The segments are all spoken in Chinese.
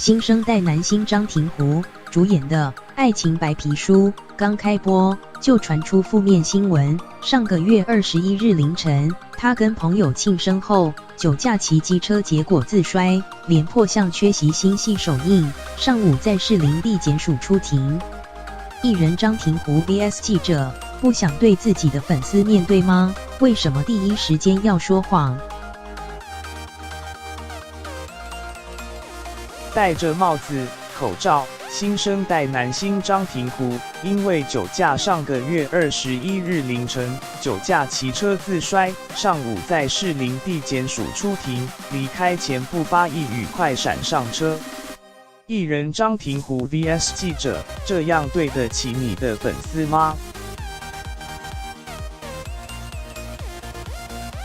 新生代男星张庭湖主演的《爱情白皮书》刚开播就传出负面新闻。上个月21日凌晨，他跟朋友庆生后酒驾骑机车，结果自摔，脸破相缺席新戏首映。上午在士林地检署出庭。艺人张庭湖 vs 记者，不想对自己的粉丝面对吗？为什么第一时间要说谎？戴着帽子、口罩，新生代男星张庭湖因为酒驾，上个月21日凌晨酒驾骑车自摔，上午在士林地检署出庭，离开前不发一语快闪上车。艺人张庭湖 vs 记者，这样对得起你的粉丝吗？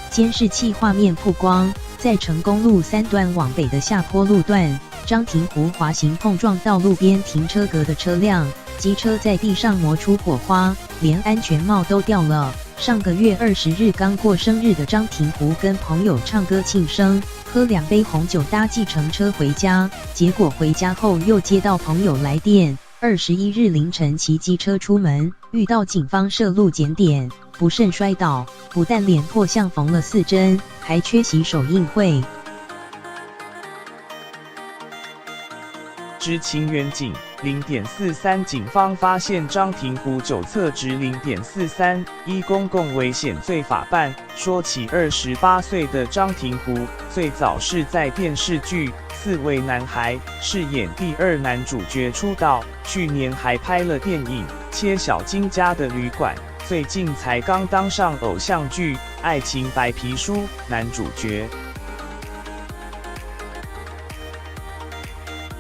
监视器画面曝光，在成功路3段往北的下坡路段，张庭湖滑行碰撞到路边停车格的车辆，机车在地上磨出火花，连安全帽都掉了。上个月20日刚过生日的张庭湖跟朋友唱歌庆生，喝2杯红酒搭计程车回家，结果回家后又接到朋友来电。21日凌晨骑机车出门，遇到警方涉路检点，不慎摔倒，不但脸破相缝了4针，还缺席首映会。知情远景 0.43， 警方发现张庭湖酒测值 0.43， 依公共危险罪法办。说起28岁的张庭湖，最早是在电视剧《刺猬男孩》饰演第2男主角出道，去年还拍了电影《切小金家的旅馆》，最近才刚当上偶像剧《爱情白皮书》男主角。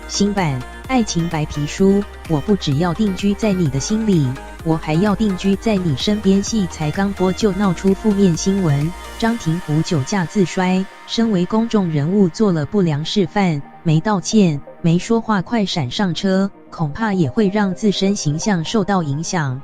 新版《爱情白皮书》，我不只要定居在你的心里，我还要定居在你身边戏才刚播就闹出负面新闻，张庭湖酒驾自摔，身为公众人物做了不良示范，没道歉，没说话快闪上车，恐怕也会让自身形象受到影响。